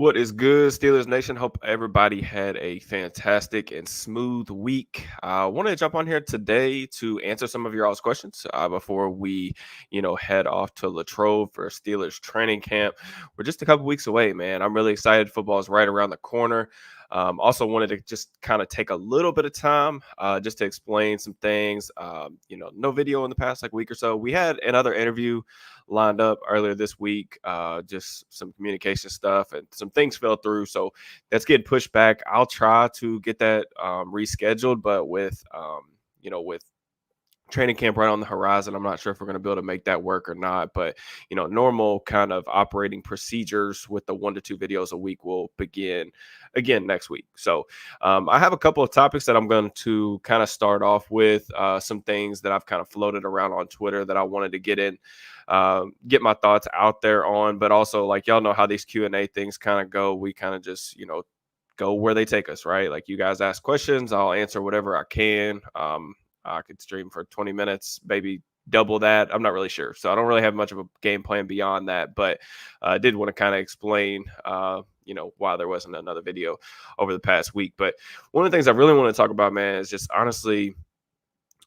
What is good, Steelers Nation? Hope everybody had a fantastic and smooth week. I wanted to jump on here today to answer some of your all's questions before we, head off to Latrobe for Steelers training camp. We're just a couple weeks away, man. I'm really excited. Football is right around the corner. Also wanted to just kind of take a little bit of time just to explain some things. No video in the past like week or so. We had another interview lined up earlier this week, just some communication stuff and some things fell through. So that's getting pushed back. I'll try to get that rescheduled, but with training camp right on the horizon, I'm not sure if we're going to be able to make that work or not. But normal kind of operating procedures with the 1 to 2 videos a week will begin again next week. So I have a couple of topics that I'm going to kind of start off with, some things that I've kind of floated around on Twitter that I wanted to get my thoughts out there on. But also, like, y'all know how these Q&A things kind of go. We kind of just go where they take us, right? Like, you guys ask questions, I'll answer whatever I can. I could stream for 20 minutes, maybe double that. I'm not really sure. So I don't really have much of a game plan beyond that, but I did want to kind of explain, why there wasn't another video over the past week. But one of the things I really want to talk about, man, is just honestly,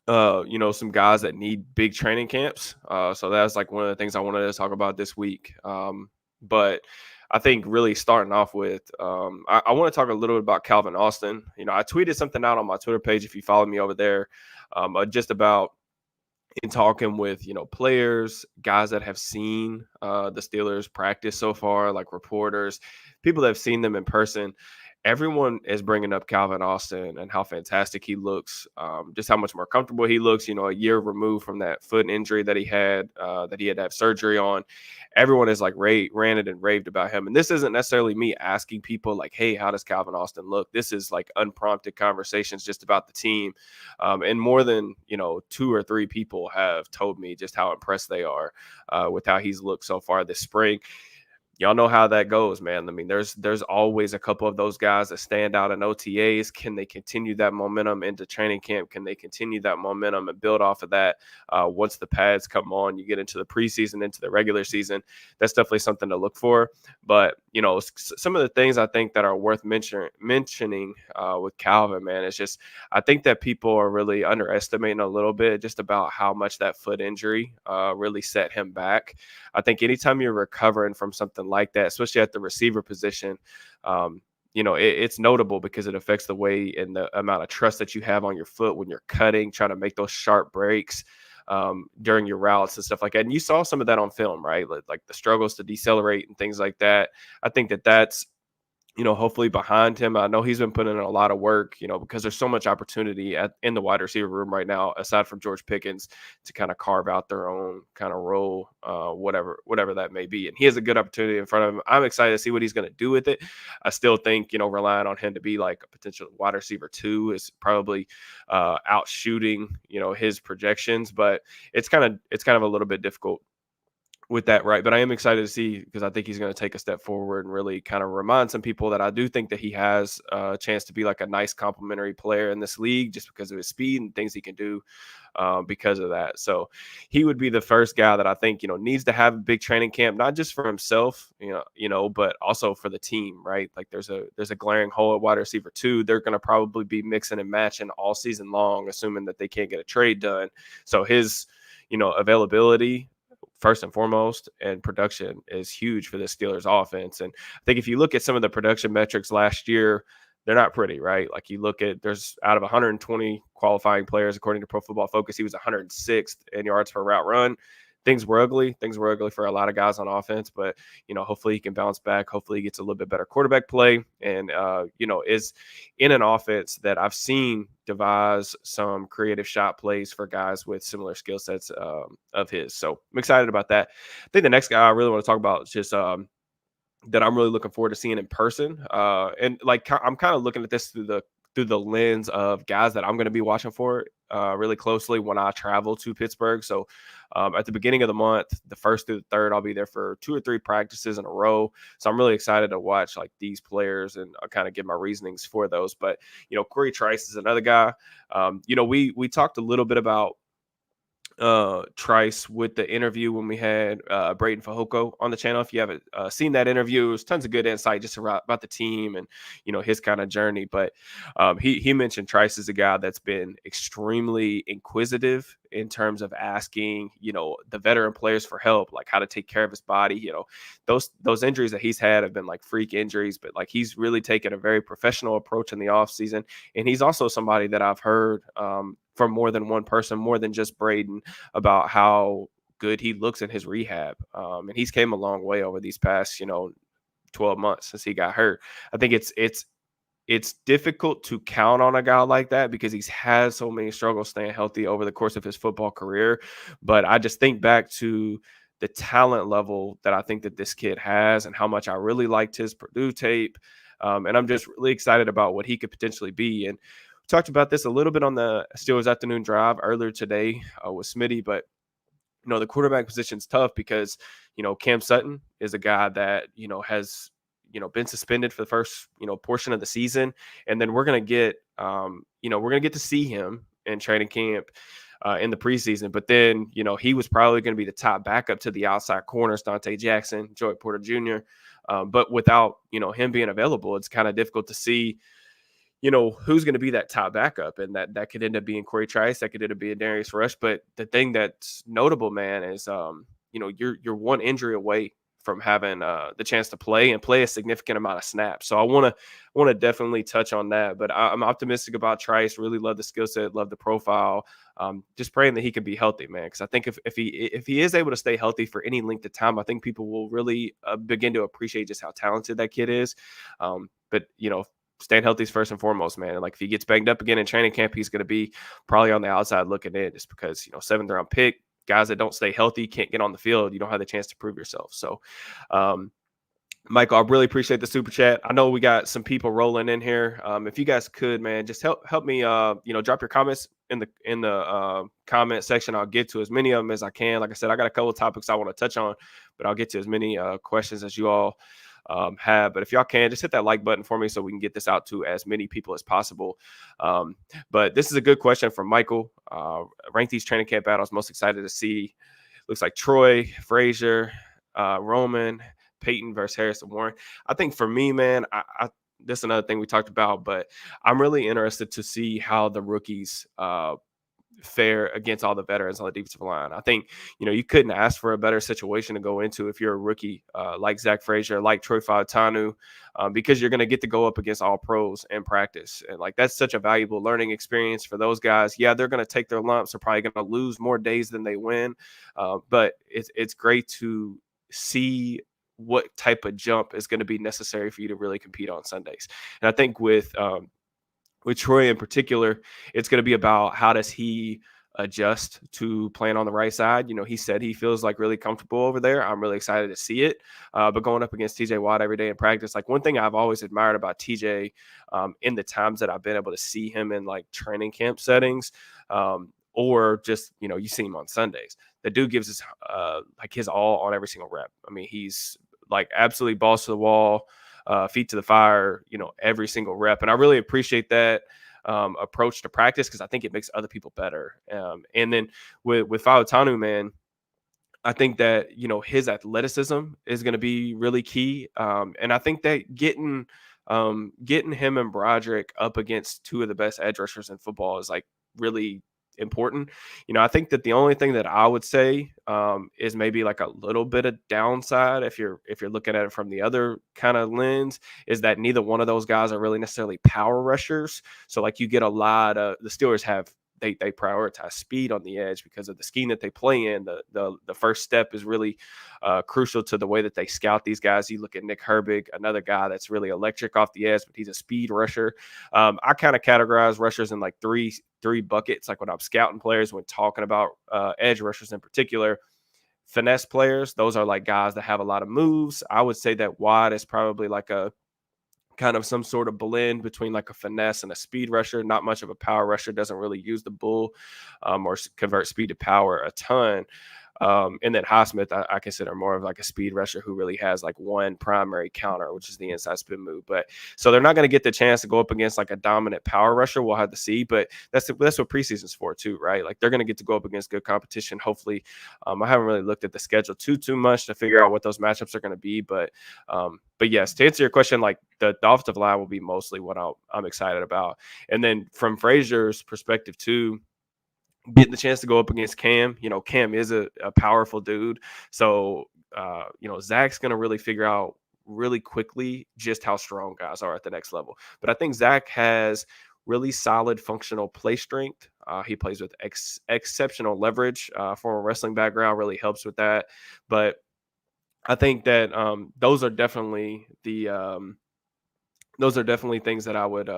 some guys that need big training camps. So that's like one of the things I wanted to talk about this week. But I think really starting off with, I want to talk a little bit about Calvin Austin. I tweeted something out on my Twitter page, if you follow me over there, just about in talking with, players, guys that have seen the Steelers practice so far, like reporters, people that have seen them in person. Everyone is bringing up Calvin Austin and how fantastic he looks, just how much more comfortable he looks, a year removed from that foot injury that he had to have surgery on. Everyone is like ranted and raved about him. And this isn't necessarily me asking people like, hey, how does Calvin Austin look? This is like unprompted conversations just about the team. And more than, 2 or 3 people have told me just how impressed they are with how he's looked so far this spring. Y'all know how that goes, man. I mean, there's always a couple of those guys that stand out in OTAs. Can they continue that momentum into training camp? Can they continue that momentum and build off of that once the pads come on, you get into the preseason, into the regular season? That's definitely something to look for. But, some of the things I think that are worth mentioning with Calvin, man, is just I think that people are really underestimating a little bit just about how much that foot injury really set him back. I think anytime you're recovering from something like that, especially at the receiver position, it's notable because it affects the way and the amount of trust that you have on your foot when you're cutting, trying to make those sharp breaks during your routes and stuff like that. And you saw some of that on film, right? Like the struggles to decelerate and things like that. I think that's hopefully behind him. I know he's been putting in a lot of work, because there's so much opportunity in the wide receiver room right now, aside from George Pickens, to kind of carve out their own kind of role, whatever that may be. And he has a good opportunity in front of him. I'm excited to see what he's going to do with it. I still think, relying on him to be like a potential wide receiver 2 is probably out shooting, his projections, but it's kind of a little bit difficult with that, right? But I am excited to see, because I think he's going to take a step forward and really kind of remind some people that I do think that he has a chance to be like a nice complementary player in this league, just because of his speed and things he can do because of that. So he would be the first guy that I think, needs to have a big training camp, not just for himself, but also for the team, right? Like there's a glaring hole at wide receiver 2. They're going to probably be mixing and matching all season long, assuming that they can't get a trade done. So his, availability first and foremost, and production is huge for the Steelers offense. And I think if you look at some of the production metrics last year, they're not pretty, right? Like you look at, there's out of 120 qualifying players, according to Pro Football Focus, he was 106th in yards per route run. Things were ugly. Things were ugly for a lot of guys on offense, but, hopefully he can bounce back. Hopefully he gets a little bit better quarterback play and, is in an offense that I've seen devise some creative shot plays for guys with similar skill sets of his. So I'm excited about that. I think the next guy I really want to talk about is just that I'm really looking forward to seeing in person. And like, I'm kind of looking at this through the lens of guys that I'm going to be watching for really closely when I travel to Pittsburgh. So at the beginning of the month, the 1st through the 3rd, I'll be there for 2 or 3 practices in a row. So I'm really excited to watch like these players, and I'll kind of give my reasonings for those. But, Corey Trice is another guy. We talked a little bit about Trice with the interview when we had Braden Fajoko on the channel. If you haven't seen that interview, it was tons of good insight just about the team and his kind of journey. But he mentioned Trice is a guy that's been extremely inquisitive in terms of asking the veteran players for help, like how to take care of his body. Those injuries that he's had have been like freak injuries, but like he's really taken a very professional approach in the off season. And he's also somebody that I've heard from more than one person, more than just Braden, about how good he looks in his rehab. And he's came a long way over these past, 12 months since he got hurt. I think it's difficult to count on a guy like that because he's had so many struggles staying healthy over the course of his football career. But I just think back to the talent level that I think that this kid has and how much I really liked his Purdue tape. And I'm just really excited about what he could potentially be. And we talked about this a little bit on the Steelers afternoon drive earlier today with Smitty, but the quarterback position's tough because, Cam Sutton is a guy that, has, been suspended for the first, portion of the season. And then we're going to get, we're going to get to see him in training camp in the preseason. But then, he was probably going to be the top backup to the outside corners, Dante Jackson, Joey Porter Jr. But without, him being available, it's kind of difficult to see, who's going to be that top backup. And that could end up being Corey Trice. That could end up being Darius Rush. But the thing that's notable, man, is, you're one injury away from having the chance to play a significant amount of snaps. So I want to definitely touch on that. But I'm optimistic about Trice. Really love the skill set, love the profile. Just praying that he can be healthy, man. Because I think if he is able to stay healthy for any length of time, I think people will really begin to appreciate just how talented that kid is. But staying healthy is first and foremost, man. Like if he gets banged up again in training camp, he's going to be probably on the outside looking in, just because 7th round pick. Guys that don't stay healthy can't get on the field. You don't have the chance to prove yourself. So, Michael, I really appreciate the super chat. I know we got some people rolling in here. If you guys could, man, just help me. Drop your comments in the comment section. I'll get to as many of them as I can. Like I said, I got a couple of topics I want to touch on, but I'll get to as many questions as you all have. But if y'all can, just hit that like button for me so we can get this out to as many people as possible. But this is a good question from Michael. Rank these training camp battles most excited to see. Looks like Troy, Frazier, Roman, Peyton versus Harrison Warren. I think for me, man, I this is another thing we talked about, but I'm really interested to see how the rookies fare against all the veterans on the defensive line. I think, you couldn't ask for a better situation to go into if you're a rookie like Zach Frazier, like Troy Fautanu, because you're going to get to go up against all pros in practice. And like, that's such a valuable learning experience for those guys. Yeah, they're going to take their lumps. They're probably going to lose more days than they win. But it's great to see what type of jump is going to be necessary for you to really compete on Sundays. And I think with Troy in particular, it's going to be about how does he adjust to playing on the right side. He said he feels like really comfortable over there. I'm really excited to see it. But going up against TJ Watt every day in practice, like one thing I've always admired about TJ in the times that I've been able to see him in like training camp settings, or just, you see him on Sundays. The dude gives his his all on every single rep. I mean, he's like absolutely balls to the wall, feet to the fire, every single rep. And I really appreciate that approach to practice because I think it makes other people better. And then with Fautanu, man, I think that, his athleticism is going to be really key. And I think that getting him and Broderick up against two of the best edge rushers in football is like really important. I think that the only thing that I would say is maybe like a little bit of downside if you're looking at it from the other kind of lens, is that neither one of those guys are really necessarily power rushers. So like you get a lot of the Steelers have they prioritize speed on the edge because of the scheme that they play in. The first step is really crucial to the way that they scout these guys. You look at Nick Herbig, another guy that's really electric off the edge, but he's a speed rusher. I kind of categorize rushers in like three buckets. Like when I'm scouting players, when talking about edge rushers in particular, finesse players, those are like guys that have a lot of moves. I would say that Watt is probably like a kind of some sort of blend between like a finesse and a speed rusher, not much of a power rusher, doesn't really use the bull or convert speed to power a ton. And then Highsmith, I consider more of like a speed rusher who really has like one primary counter, which is the inside spin move. But so they're not going to get the chance to go up against like a dominant power rusher. We'll have to see, but that's what preseason's for too, right? Like they're going to get to go up against good competition. Hopefully, I haven't really looked at the schedule too much to figure out what those matchups are going to be, but yes, to answer your question, like the offensive line will be mostly what I'm excited about. And then from Frazier's perspective too, getting the chance to go up against Cam, Cam is a powerful dude. So, Zach's going to really figure out really quickly just how strong guys are at the next level. But I think Zach has really solid functional play strength. He plays with exceptional leverage. From a wrestling background really helps with that. But I think that those are definitely things that I would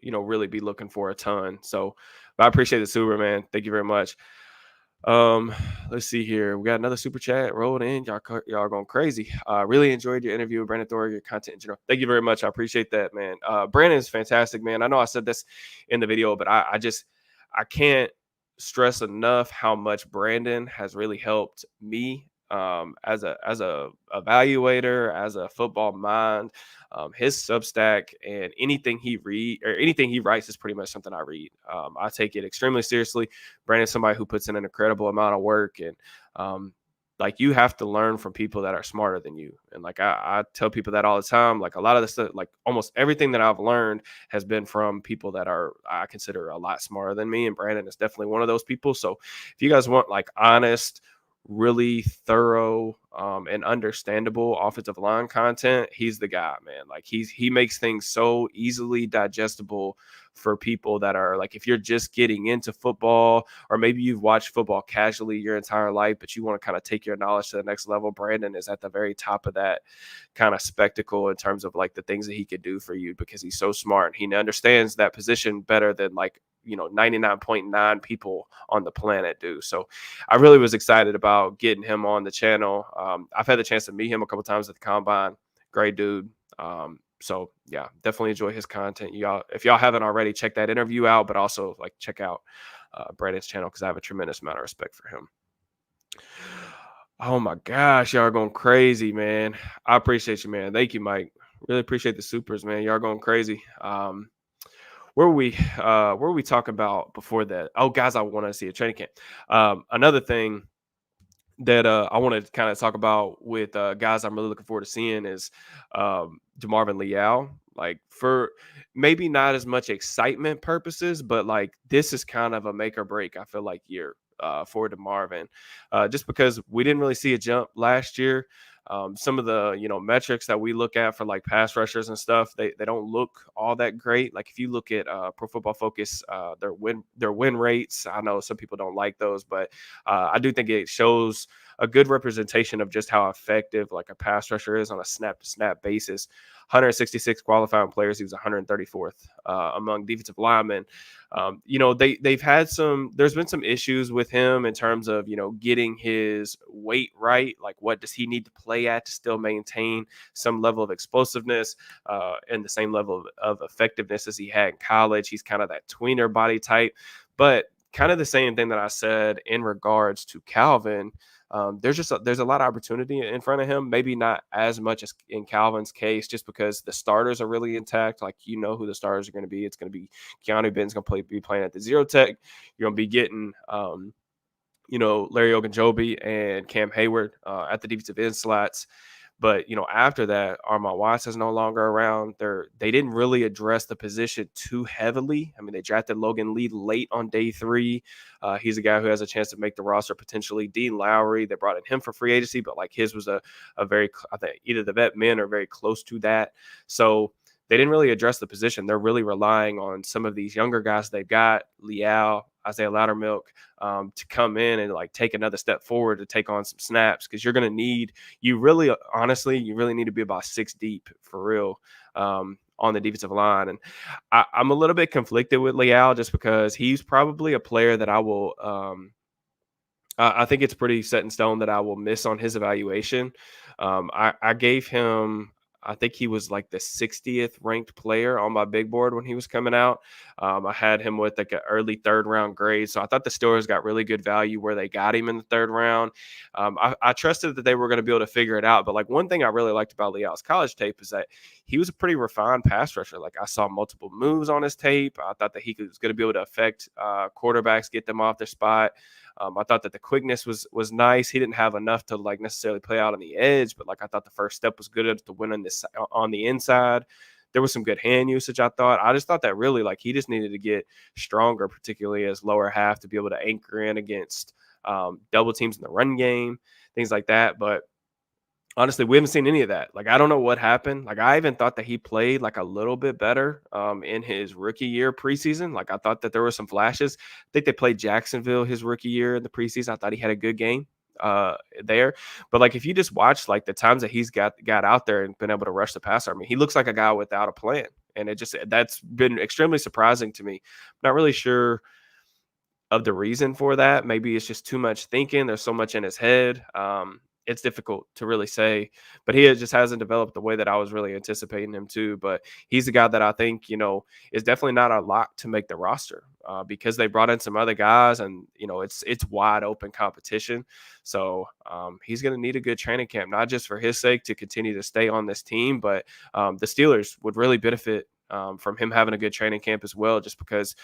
really be looking for a ton. So, but I appreciate the super, man. Thank you very much. Um, let's see here. We got another super chat rolled in. Y'all going crazy. Really enjoyed your interview with Brandon Thor, your content in general. Thank you very much. I appreciate that, man. Brandon is fantastic, man. I know I said this in the video, but I can't stress enough how much Brandon has really helped me as a evaluator, as a football mind. His Substack and anything he read or anything he writes is pretty much something I read. I take it extremely seriously. Brandon's somebody who puts in an incredible amount of work, and like you have to learn from people that are smarter than you. And like I tell people that all the time. Like a lot of the stuff, like almost everything that I've learned has been from people that I consider a lot smarter than me. And Brandon is definitely one of those people. So if you guys want like honest, really thorough and understandable offensive line content, he's the guy, man. Like he makes things so easily digestible for people that are like, if you're just getting into football, or maybe you've watched football casually your entire life, but you want to kind of take your knowledge to the next level. Brandon is at the very top of that kind of spectacle in terms of like the things that he could do for you, because he's so smart. He understands that position better than like 99.9 people on the planet do. So I really was excited about getting him on the channel. I've had the chance to meet him a couple times at the combine. Great dude. So yeah, definitely enjoy his content. Y'all, if y'all haven't already, check that interview out, but also like check out Brandon's channel, because I have a tremendous amount of respect for him. Oh my gosh, y'all are going crazy, man. I appreciate you, man. Thank you, Mike. Really appreciate the supers, man. Y'all are going crazy. Where were we talking about before that? Oh, guys, I want to see a training camp. Another thing that I want to kind of talk about with guys I'm really looking forward to seeing is DeMarvin Leal. Like, for maybe not as much excitement purposes, but like this is kind of a make or break, I feel like, year for DeMarvin, just because we didn't really see a jump last year. Some of the metrics that we look at for like pass rushers and stuff, they don't look all that great. Like if you look at Pro Football Focus, their win rates, I know some people don't like those, but I do think it shows a good representation of just how effective like a pass rusher is on a snap to snap basis. 166 qualifying players, he was 134th among defensive linemen. They've had there's been some issues with him in terms of getting his weight right. Like, what does he need to play at to still maintain some level of explosiveness and the same level of effectiveness as he had in college? He's kind of that tweener body type, but kind of the same thing that I said in regards to Calvin. There's a lot of opportunity in front of him. Maybe not as much as in Calvin's case, just because the starters are really intact. Like, who the starters are going to be. It's going to be Keanu Ben's going to be playing at the zero tech. You're going to be getting, Larry Ogunjobi and Cam Hayward at the defensive end slots. But, after that, Armand Watts is no longer around. They didn't really address the position too heavily. I mean, they drafted Logan Lee late on day 3. He's a guy who has a chance to make the roster potentially. Dean Lowry, they brought in him for free agency, but like his was a very, I think either the vet men are very close to that. So they didn't really address the position. They're really relying on some of these younger guys they've got, Leal, Isaiah Loudermilk, to come in and like take another step forward to take on some snaps, because you're going to need, you really need to be about 6 deep for real on the defensive line. And I'm a little bit conflicted with Leal just because he's probably a player that I will I think it's pretty set in stone that I will miss on his evaluation. I gave him I think he was like the 60th ranked player on my big board when he was coming out. I had him with like an early third round grade. So I thought the Steelers got really good value where they got him in the third round. I trusted that they were going to be able to figure it out. But like one thing I really liked about Leal's college tape is that he was a pretty refined pass rusher. Like I saw multiple moves on his tape. I thought that he was going to be able to affect quarterbacks, get them off their spot. I thought that the quickness was nice. He didn't have enough to like necessarily play out on the edge, but like I thought the first step was good to win on the inside. There was some good hand usage. I just thought that really like he just needed to get stronger, particularly as lower half to be able to anchor in against double teams in the run game, things like that. But honestly, we haven't seen any of that. Like, I don't know what happened. Like, I even thought that he played like a little bit better in his rookie year preseason. Like, I thought that there were some flashes. I think they played Jacksonville his rookie year in the preseason. I thought he had a good game there. But like, if you just watch like the times that he's got out there and been able to rush the passer, I mean, he looks like a guy without a plan. And that's been extremely surprising to me. Not really sure of the reason for that. Maybe it's just too much thinking. There's so much in his head. It's difficult to really say, but he just hasn't developed the way that I was really anticipating him to. But he's a guy that I think, is definitely not a lot to make the roster because they brought in some other guys and, it's wide open competition. So he's going to need a good training camp, not just for his sake to continue to stay on this team, but the Steelers would really benefit from him having a good training camp as well, just because,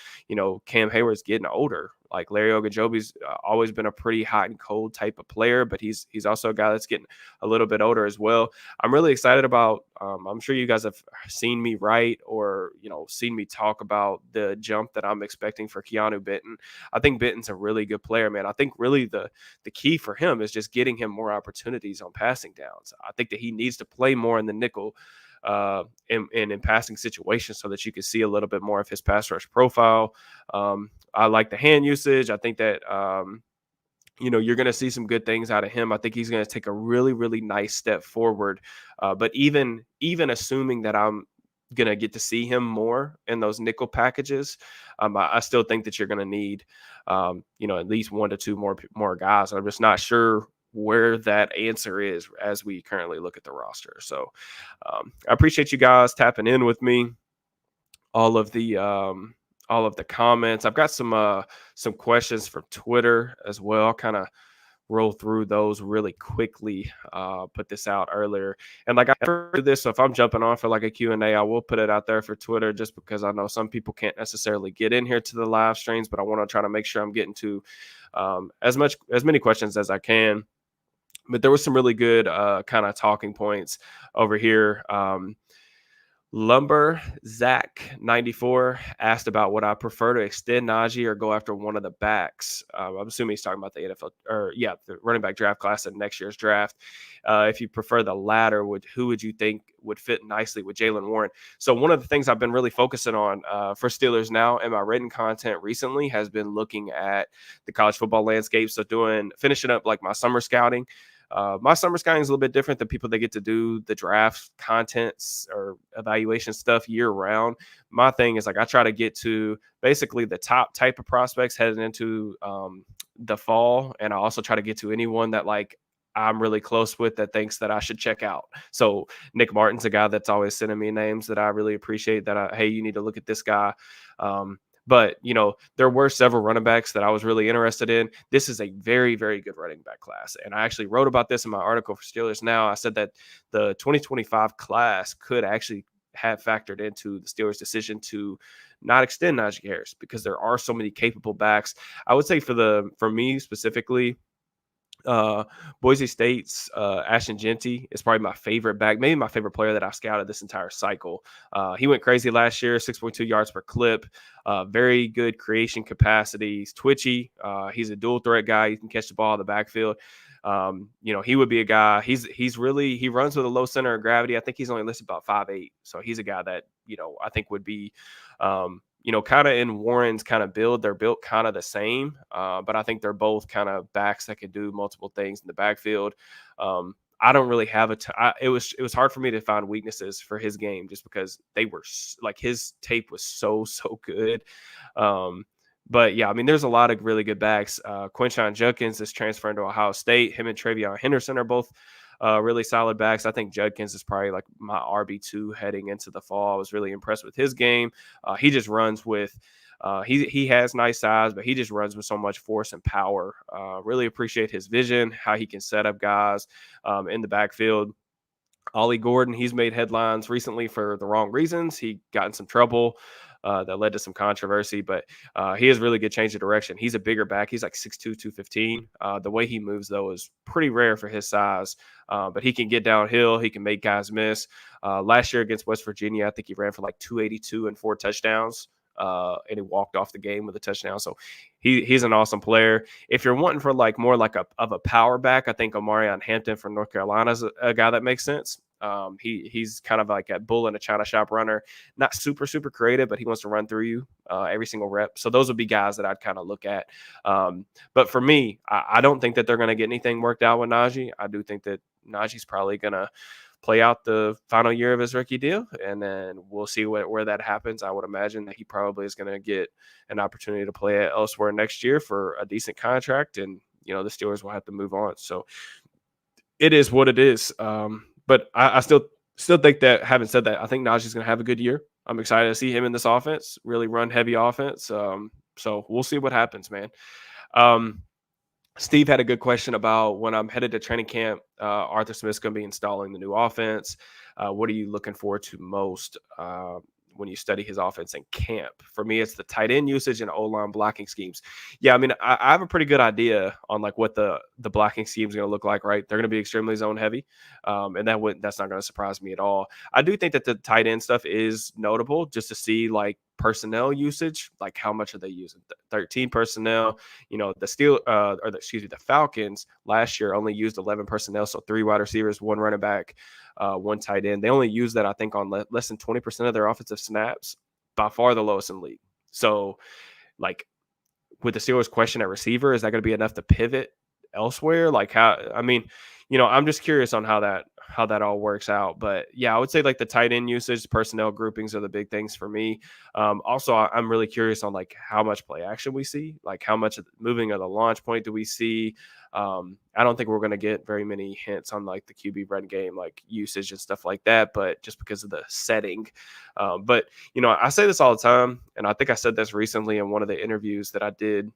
Cam Hayward's getting older. Like Larry Ogunjobi's always been a pretty hot and cold type of player, but he's also a guy that's getting a little bit older as well. I'm really excited about, I'm sure you guys have seen me write or, seen me talk about the jump that I'm expecting for Keanu Benton. I think Benton's a really good player, man. I think really the key for him is just getting him more opportunities on passing downs. I think that he needs to play more in the nickel in passing situations so that you can see a little bit more of his pass rush profile. I like the hand usage. I think that, you're going to see some good things out of him. I think he's going to take a really, really nice step forward. But even assuming that I'm going to get to see him more in those nickel packages, I still think that you're going to need, at least 1 to 2 more guys. I'm just not sure where that answer is as we currently look at the roster. So I appreciate you guys tapping in with me. All of the comments. I've got some questions from Twitter as well. I'll kind of roll through those really quickly. Put this out earlier, and like I do this, so if I'm jumping on for like a Q&A, I will put it out there for Twitter, just because I know some people can't necessarily get in here to the live streams, but I want to try to make sure I'm getting to as many questions as I can. But there was some really good kind of talking points over here. Lumber Zach 94 asked about would I prefer to extend Najee or go after one of the backs. I'm assuming he's talking about the NFL the running back draft class in next year's draft. If you prefer the latter, who would you think would fit nicely with Jaylen Warren? So one of the things I've been really focusing on for Steelers Now in my written content recently has been looking at the college football landscape. So finishing up like my summer scouting. My summer scouting is a little bit different than people that get to do the draft contents or evaluation stuff year round. My thing is like I try to get to basically the top type of prospects heading into the fall, and I also try to get to anyone that like I'm really close with that thinks that I should check out. So Nick Martin's a guy that's always sending me names that I really appreciate. Hey, you need to look at this guy. But, there were several running backs that I was really interested in. This is a very, very good running back class. And I actually wrote about this in my article for Steelers Now. I said that the 2025 class could actually have factored into the Steelers' decision to not extend Najee Harris because there are so many capable backs. I would say for me specifically, Boise State's Ashton Jeanty is probably my favorite back, maybe my favorite player that I've scouted this entire cycle. He went crazy last year, 6.2 yards per clip, very good creation capacity. He's twitchy. He's a dual threat guy. He can catch the ball in the backfield. He would be a guy. He runs with a low center of gravity. I think he's only listed about 5'8". So he's a guy that, I think would be, kind of in Warren's kind of build. They're built kind of the same, but I think they're both kind of backs that can do multiple things in the backfield. I don't really have it was hard for me to find weaknesses for his game just because they were like his tape was so good. But yeah, I mean, there's a lot of really good backs. Quinshon Judkins is transferring to Ohio State. Him and Travion Henderson are both really solid backs. I think Judkins is probably like my RB2 heading into the fall. I was really impressed with his game. He just runs with he has nice size, but he just runs with so much force and power. Really appreciate his vision, how he can set up guys in the backfield. Ollie Gordon, he's made headlines recently for the wrong reasons. He got in some trouble that led to some controversy, but he has really good change of direction. He's a bigger back. He's like 6'2", 215. The way he moves, though, is pretty rare for his size, but he can get downhill. He can make guys miss. Last year against West Virginia, I think he ran for like 282 and 4 touchdowns. And he walked off the game with a touchdown. So he's an awesome player. If you're wanting for like more like a power back, I think Omarion Hampton from North Carolina is a guy that makes sense. He's kind of like a bull in a china shop runner, not super creative, but he wants to run through you every single rep. So those would be guys that I'd kind of look at. But for me, I don't think that they're going to get anything worked out with Najee. I do think that Najee's probably going to play out the final year of his rookie deal, and then we'll see where that happens. I would imagine that he probably is going to get an opportunity to play elsewhere next year for a decent contract, and the Steelers will have to move on. So it is what it is. But I still think that, having said that, I think Najee's going to have a good year. I'm excited to see him in this offense, really run heavy offense. So we'll see what happens, man. Steve had a good question about when I'm headed to training camp, Arthur Smith's going to be installing the new offense. What are you looking forward to most when you study his offense in camp? For me, it's the tight end usage and O-line blocking schemes. Yeah, I mean, I have a pretty good idea on like what the blocking scheme is going to look like, right? They're going to be extremely zone heavy, and that's not going to surprise me at all. I do think that the tight end stuff is notable just to see like personnel usage, like how much are they using? 13 personnel. The Falcons last year only used 11 personnel, so 3 wide receivers, 1 running back, 1 tight end. They only used that, I think, on less than 20% of their offensive snaps, by far the lowest in the league. So, like, with the Steelers' question at receiver, is that going to be enough to pivot elsewhere? Like, I'm just curious on how that all works out. But yeah, I would say like the tight end usage, personnel groupings are the big things for me. Also, I'm really curious on like how much play action we see, like how much moving of the launch point do we see. I don't think we're going to get very many hints on like the QB run game, like usage and stuff like that, but just because of the setting. But I say this all the time, and I think I said this recently in one of the interviews that I did.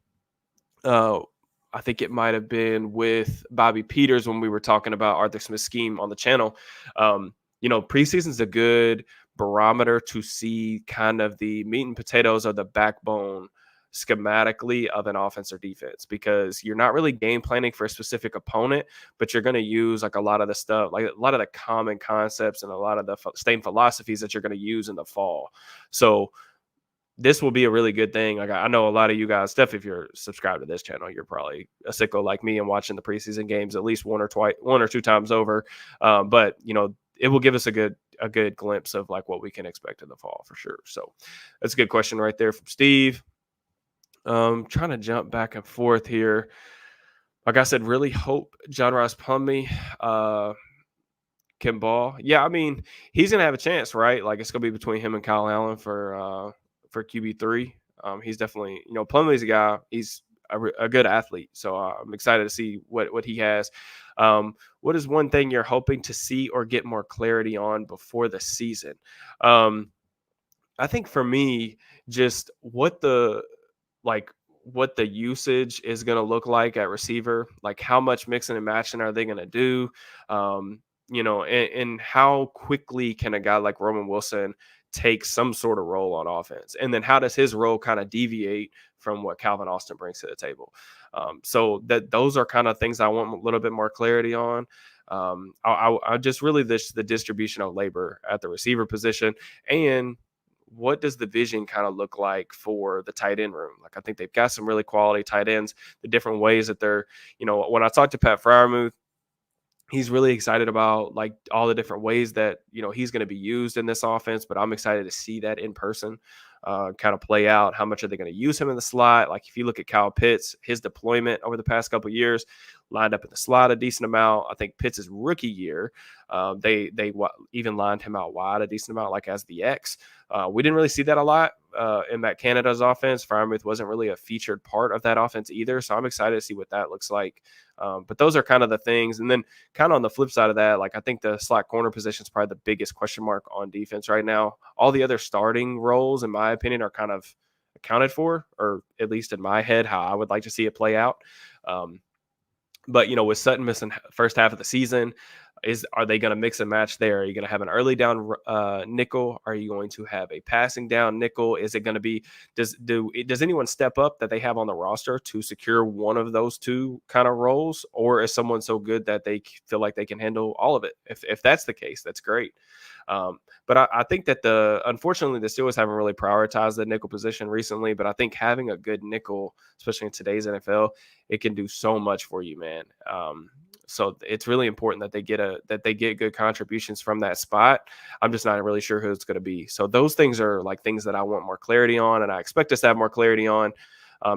I think it might have been with Bobby Peters when we were talking about Arthur Smith's scheme on the channel. Preseason is a good barometer to see kind of the meat and potatoes of the backbone schematically of an offense or defense, because you're not really game planning for a specific opponent, but you're going to use like a lot of the stuff, like a lot of the common concepts and a lot of the same philosophies that you're going to use in the fall. So this will be a really good thing. Like I know a lot of you guys, Steph, if you're subscribed to this channel, you're probably a sicko like me and watching the preseason games at least one or two times over. But it will give us a good glimpse of like what we can expect in the fall for sure. So that's a good question right there from Steve. Trying to jump back and forth here. Like I said, really hope John Ross Plumlee can ball. Yeah, I mean, he's gonna have a chance, right? Like it's gonna be between him and Kyle Allen for QB3. He's definitely, Plumlee's a guy. He's a good athlete, so I'm excited to see what he has. What is one thing you're hoping to see or get more clarity on before the season? I think for me, just what the usage is going to look like at receiver, like how much mixing and matching are they going to do? And how quickly can a guy like Roman Wilson take some sort of role on offense? And then how does his role kind of deviate from what Calvin Austin brings to the table? So those are kind of things I want a little bit more clarity on. I just really the distribution of labor at the receiver position, and what does the vision kind of look like for the tight end room? Like, I think they've got some really quality tight ends, the different ways that they're, when I talked to Pat Freiermuth, he's really excited about like all the different ways that, he's going to be used in this offense, but I'm excited to see that in person kind of play out. How much are they going to use him in the slot? Like if you look at Kyle Pitts, his deployment over the past couple of years, lined up in the slot a decent amount. I think Pitts' rookie year, they even lined him out wide a decent amount, like as the X. We didn't really see that a lot in Matt Canada's offense. Freiermuth wasn't really a featured part of that offense either. So I'm excited to see what that looks like. But those are kind of the things. And then kind of on the flip side of that, like I think the slot corner position is probably the biggest question mark on defense right now. All the other starting roles, in my opinion, are kind of accounted for, or at least in my head, how I would like to see it play out. But with Sutton missing first half of the season, are they going to mix and match there? Are you going to have an early down nickel? Are you going to have a passing down nickel? Is it going to be does anyone step up that they have on the roster to secure one of those two kind of roles, or is someone so good that they feel like they can handle all of it? If that's the case, that's great. But I think that unfortunately the Steelers haven't really prioritized the nickel position recently. But I think having a good nickel, especially in today's NFL, it can do so much for you, man. So it's really important that they get good contributions from that spot. I'm just not really sure who it's going to be. So those things are like things that I want more clarity on, and I expect us to have more clarity on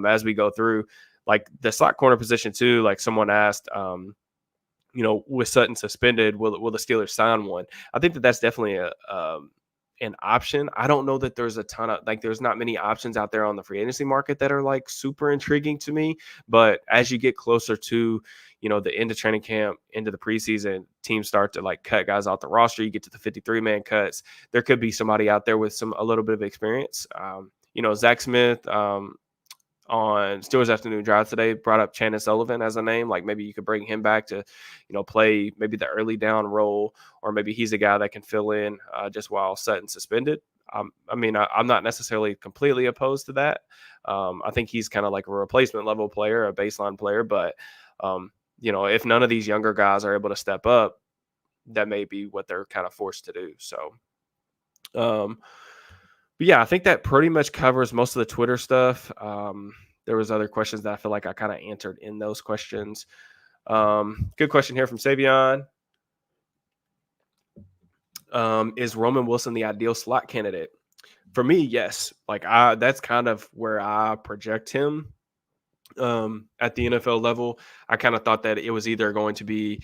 as we go through. Like the slot corner position too. Like someone asked, with Sutton suspended, will the Steelers sign one? I think that's definitely an option. I don't know that there's there's not many options out there on the free agency market that are like super intriguing to me. But as you get closer to, the end of training camp, into the preseason, teams start to like cut guys off the roster. You get to the 53-man cuts. There could be somebody out there with a little bit of experience. Zach Smith, on Steelers Afternoon Drive today brought up Chandon Sullivan as a name. Like maybe you could bring him back to, play maybe the early down role, or maybe he's a guy that can fill in just while Sutton's suspended. I'm not necessarily completely opposed to that. I think he's kind of like a replacement level player, a baseline player. But, if none of these younger guys are able to step up, that may be what they're kind of forced to do. So, but yeah, I think that pretty much covers most of the Twitter stuff. There was other questions that I feel like I kind of answered in those questions. Good question here from Savion. Is Roman Wilson the ideal slot candidate? For me, yes. Like that's kind of where I project him at the NFL level. I kind of thought that it was either going to be,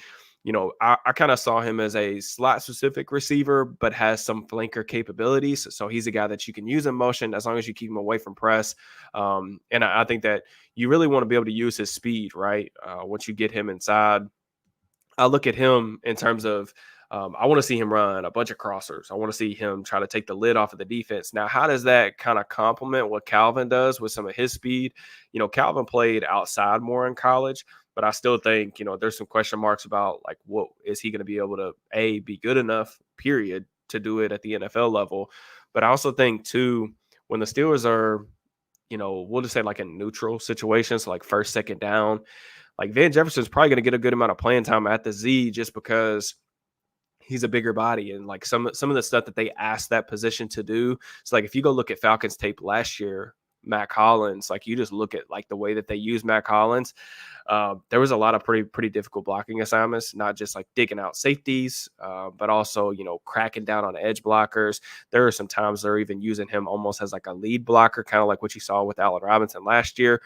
I kind of saw him as a slot specific receiver, but has some flanker capabilities. So he's a guy that you can use in motion as long as you keep him away from press. And I think that you really want to be able to use his speed, right? Once you get him inside, I look at him in terms of, I want to see him run a bunch of crossers. I want to see him try to take the lid off of the defense. Now, how does that kind of complement what Calvin does with some of his speed? Calvin played outside more in college, but I still think, there's some question marks about like, what is he going to be able to be good enough, period, to do it at the NFL level. But I also think too, when the Steelers are, we'll just say like in neutral situations, so like first, second down, like Van Jefferson's probably going to get a good amount of playing time at the Z just because he's a bigger body, and like some of the stuff that they asked that position to do. It's like if you go look at Falcons tape last year, Mac Hollins, like you just look at like the way that they use Mac Hollins. There was a lot of pretty difficult blocking assignments, not just like digging out safeties, but also, cracking down on edge blockers. There are some times they're even using him almost as like a lead blocker, kind of like what you saw with Allen Robinson last year.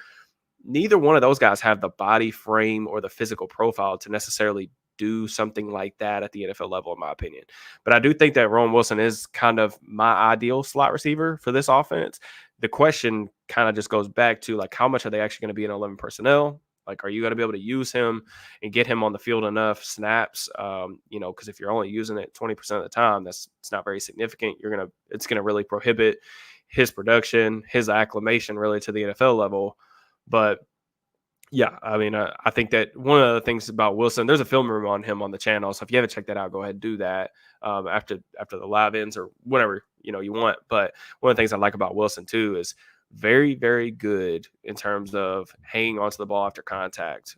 Neither one of those guys have the body frame or the physical profile to necessarily do something like that at the NFL level, in my opinion. But I do think that Roman Wilson is kind of my ideal slot receiver for this offense. The question kind of just goes back to like, how much are they actually going to be in 11 personnel? Like, are you going to be able to use him and get him on the field enough snaps? Because if you're only using it 20% of the time, it's not very significant. It's going to really prohibit his production, his acclimation really to the NFL level. But yeah, I think that one of the things about Wilson, there's a film room on him on the channel. So if you haven't checked that out, go ahead and do that after the live ends or whenever you want. But one of the things I like about Wilson too is very, very good in terms of hanging onto the ball after contact.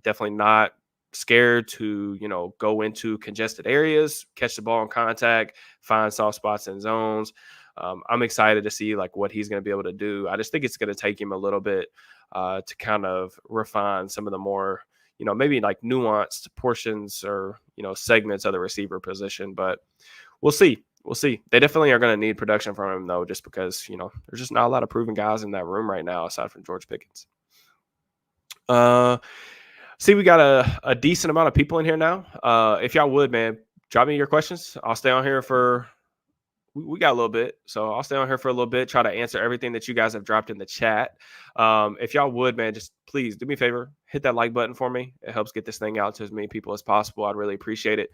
Definitely not scared to go into congested areas, catch the ball in contact, find soft spots in zones. I'm excited to see like what he's going to be able to do. I just think it's going to take him a little bit to kind of refine some of the more, maybe like nuanced portions or, segments of the receiver position. But we'll see. We'll see. They definitely are going to need production from him, though, just because, there's just not a lot of proven guys in that room right now aside from George Pickens. See, we got a decent amount of people in here now. If y'all would, man, drop me your questions. I'll stay on here for we got a little bit, so I'll stay on here for a little bit, try to answer everything that you guys have dropped in the chat. If y'all would, man, just please do me a favor, hit that like button for me. It helps get this thing out to as many people as possible. I'd really appreciate it.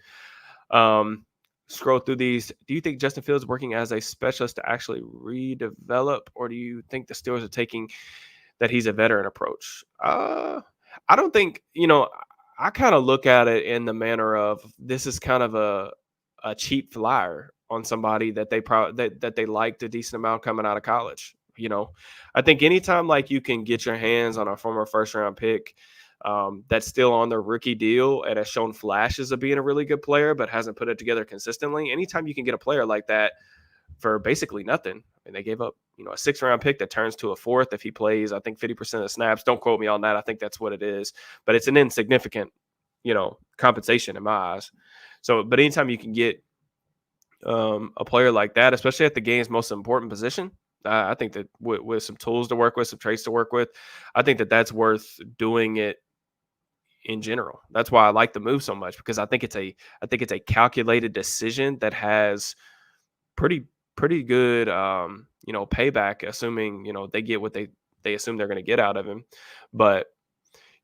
Um, Scroll through these. Do you think Justin Fields working as a specialist to actually redevelop, or do you think the Steelers are taking that he's a veteran approach? I don't think, I kind of look at it in the manner of this is kind of a cheap flyer on somebody that they that they liked a decent amount coming out of college. I think anytime like you can get your hands on a former first round pick that's still on their rookie deal and has shown flashes of being a really good player, but hasn't put it together consistently. Anytime you can get a player like that for basically nothing, and they gave up, a 6th-round pick that turns to a 4th if he plays, I think 50% of the snaps. Don't quote me on that. I think that's what it is, but it's an insignificant, compensation in my eyes. So, but anytime you can get a player like that, especially at the game's most important position, I think that with some tools to work with, some traits to work with, I think that that's worth doing it in general. That's why I like the move so much, because I think it's a calculated decision that has pretty good payback, assuming they get what they assume they're going to get out of him. But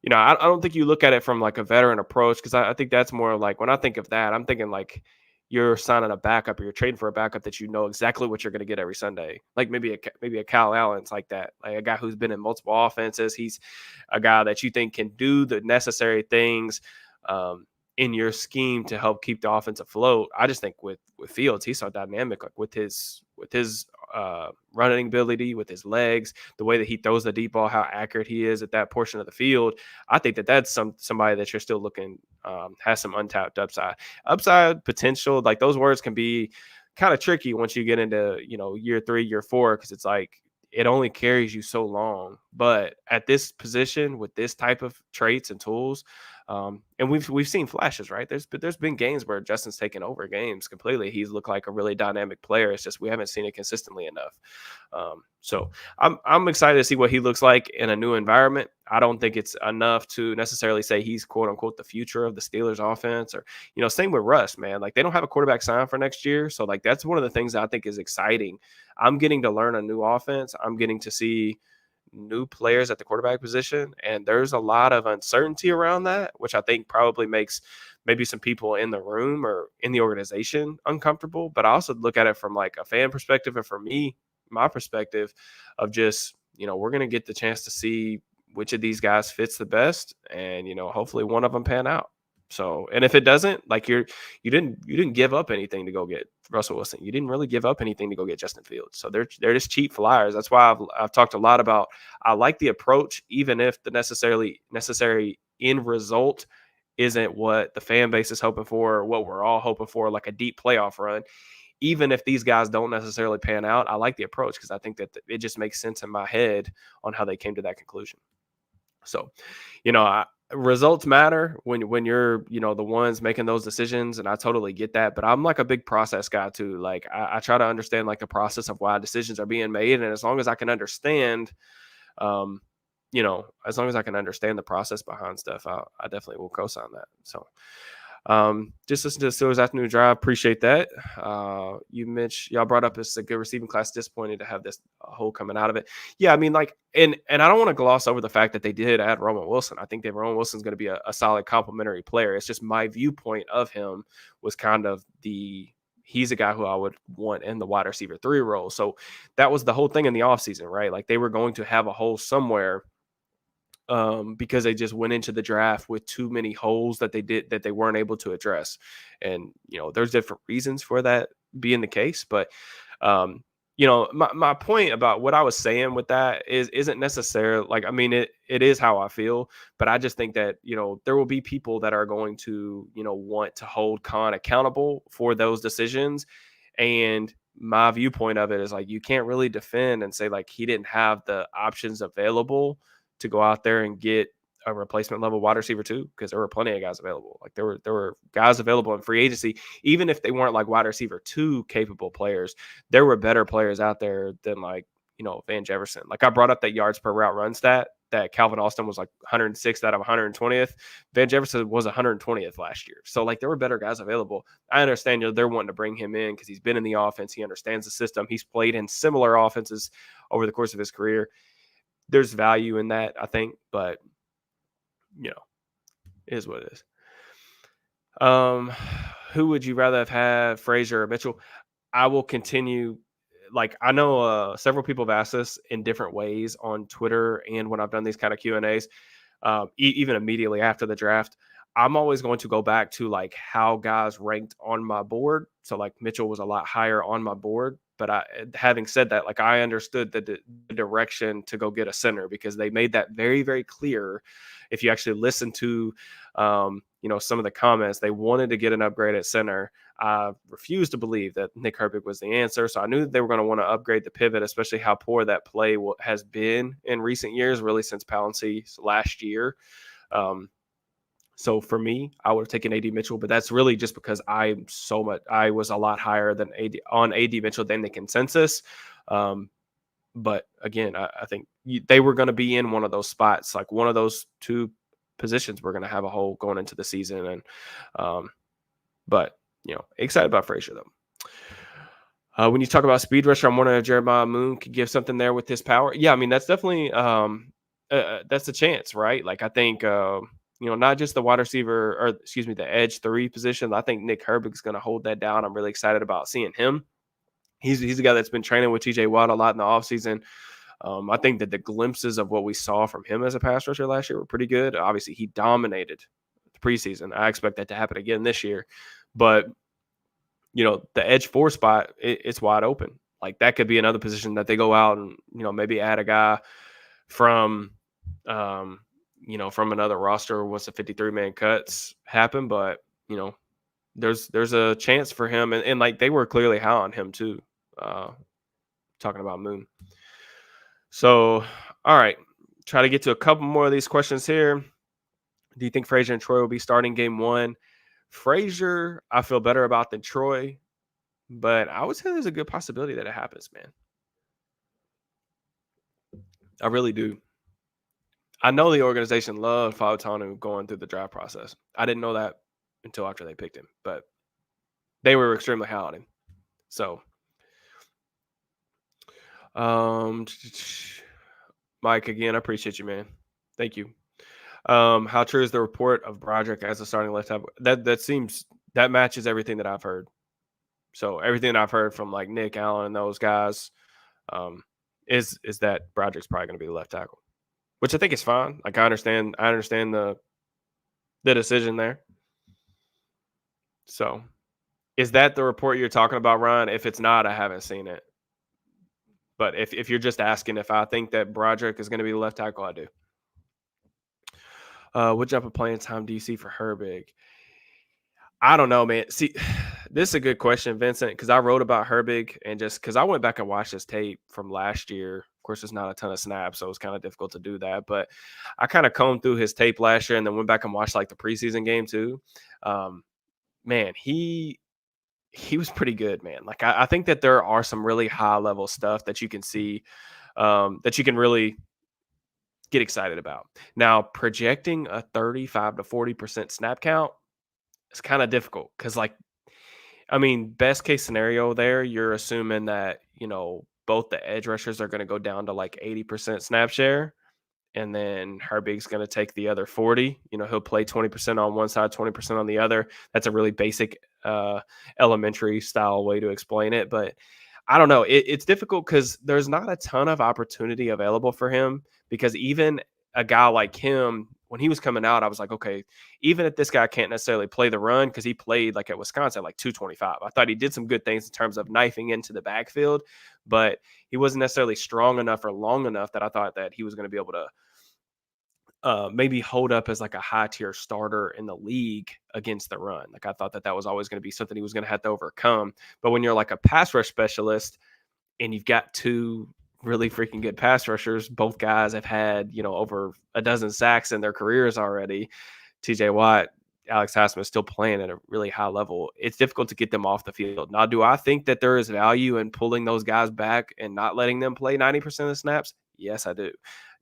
I don't think you look at it from like a veteran approach, because I think that's more like, when I think of that, I'm thinking like you're signing a backup, or you're trading for a backup that you know exactly what you're going to get every Sunday. Like maybe a Kyle Allen's like that, like a guy who's been in multiple offenses. He's a guy that you think can do the necessary things in your scheme to help keep the offense afloat. I just think with Fields, he's so dynamic, like with his running ability, with his legs, the way that he throws the deep ball, how accurate he is at that portion of the field. I think that that's somebody that you're still looking, has some untapped upside potential. Like those words can be kind of tricky once you get into, year 3, year 4, because it's like it only carries you so long. But at this position with this type of traits and tools, and we've seen flashes, right? There's been games where Justin's taken over games completely. He's looked like a really dynamic player. It's just we haven't seen it consistently enough. So I'm excited to see what he looks like in a new environment. I don't think it's enough to necessarily say he's quote unquote the future of the Steelers offense, or same with Russ, man. Like they don't have a quarterback signed for next year, so like that's one of the things that I think is exciting. I'm getting to learn a new offense. I'm getting to see new players at the quarterback position, and there's a lot of uncertainty around that, which I think probably makes maybe some people in the room or in the organization uncomfortable. But I also look at it from like a fan perspective, and for me, my perspective of just, we're going to get the chance to see which of these guys fits the best, and hopefully one of them pan out. So, and if it doesn't, like you didn't give up anything to go get Russell Wilson. You didn't really give up anything to go get Justin Fields. So they're just cheap flyers. That's why I've talked a lot about, I like the approach, even if the necessary end result isn't what the fan base is hoping for, or what we're all hoping for, like a deep playoff run. Even if these guys don't necessarily pan out, I like the approach, because I think that it just makes sense in my head on how they came to that conclusion. So, results matter when you're, the ones making those decisions, and I totally get that. But I'm like a big process guy too. Like I try to understand like the process of why decisions are being made, and as long as I can understand, as long as I can understand the process behind stuff, I definitely will co-sign that. So. Just listen to the Steelers Afternoon Drive. Appreciate that. Y'all brought up it's a good receiving class. Disappointed to have this hole coming out of it. Yeah, I mean, like, and I don't want to gloss over the fact that they did add Roman Wilson. I think that Roman Wilson's going to be a solid complementary player. It's just my viewpoint of him was kind of he's a guy who I would want in the wide receiver 3 role. So that was the whole thing in the offseason, right? Like they were going to have a hole somewhere, because they just went into the draft with too many holes that they weren't able to address. And, there's different reasons for that being the case. But, my point about what I was saying with that isn't necessarily like, I mean, it is how I feel, but I just think that, there will be people that are going to, want to hold Khan accountable for those decisions. And my viewpoint of it is like, you can't really defend and say like he didn't have the options available to go out there and get a replacement level wide receiver 2, because there were plenty of guys available. Like there were guys available in free agency, even if they weren't like wide receiver 2 capable players. There were better players out there than like, Van Jefferson. Like I brought up that yards per route run stat that Calvin Austin was like 106th out of 120th. Van Jefferson was 120th last year. So like there were better guys available. I understand they're wanting to bring him in because he's been in the offense. He understands the system. He's played in similar offenses over the course of his career. There's value in that, I think, but it is what it is. Who would you rather have had, Frazier or Mitchell? I will continue. Like I know several people have asked this in different ways on Twitter and when I've done these kind of Q&As, even immediately after the draft. I'm always going to go back to like how guys ranked on my board. So like Mitchell was a lot higher on my board, but having said that, like I understood the direction to go get a center because they made that very, very clear. If you actually listen to, some of the comments, they wanted to get an upgrade at center. I refused to believe that Nick Herbig was the answer. So I knew that they were going to want to upgrade the pivot, especially how poor that play has been in recent years, really since Pouncey's last year. So for me, I would have taken AD Mitchell, but that's really just because I was a lot higher than AD Mitchell than the consensus. But again, I think they were going to be in one of those spots, like one of those two positions. We're going to have a hole going into the season, and but excited about Frazier though. When you talk about speed rusher, I'm wondering if Jeremiah Moon could give something there with his power. Yeah, I mean that's definitely that's a chance, right? Like I think not just the wide receiver or the edge 3 position. I think Nick Herbig's going to hold that down. I'm really excited about seeing him. He's a guy that's been training with TJ Watt a lot in the offseason. I think that the glimpses of what we saw from him as a pass rusher last year were pretty good. Obviously, he dominated the preseason. I expect that to happen again this year. But, the edge 4 spot, it's wide open. Like that could be another position that they go out and, maybe add a guy from, from another roster once the 53-man cuts happen. But, there's a chance for him. And like they were clearly high on him too, talking about Moon. So, all right, try to get to a couple more of these questions here. Do you think Frazier and Troy will be starting game 1? Frazier, I feel better about than Troy, but I would say there's a good possibility that it happens, man. I really do. I know the organization loved Fautanu going through the draft process. I didn't know that until after they picked him, but they were extremely high on him. So, Mike, again, I appreciate you, man. Thank you. How true is the report of Broderick as a starting left tackle? That matches everything that I've heard. So everything that I've heard from like Nick Allen and those guys is that Broderick's probably going to be the left tackle, which I think is fine. Like I understand the decision there. So is that the report you're talking about, Ryan? If it's not, I haven't seen it. But if you're just asking if I think that Broderick is going to be the left tackle, I do. What jump of playing time do you see for Herbig? I don't know, man. See, this is a good question, Vincent, because I wrote about Herbig and just because I went back and watched his tape from last year. Of course, there's not a ton of snaps, so it's kind of difficult to do that. But I kind of combed through his tape last year and then went back and watched like the preseason game too. Man, he was pretty good, man. Like I think that there are some really high level stuff that you can see that you can really get excited about. Now, projecting a 35 to 40% snap count is kind of difficult because, like, I mean, best case scenario there, you're assuming that, both the edge rushers are going to go down to like 80% snap share. And then Herbig's going to take the other 40. He'll play 20% on one side, 20% on the other. That's a really basic elementary style way to explain it. But I don't know. It's difficult because there's not a ton of opportunity available for him because even a guy like him, when he was coming out, I was like, okay, even if this guy can't necessarily play the run because he played like at Wisconsin, like 225. I thought he did some good things in terms of knifing into the backfield, but he wasn't necessarily strong enough or long enough that I thought that he was going to be able to maybe hold up as like a high tier starter in the league against the run. Like I thought that was always going to be something he was going to have to overcome. But when you're like a pass rush specialist and you've got 2 really freaking good pass rushers, both guys have had, over a dozen sacks in their careers already. TJ Watt, Alex Hassman is still playing at a really high level. It's difficult to get them off the field. Now, do I think that there is value in pulling those guys back and not letting them play 90% of the snaps? Yes, I do.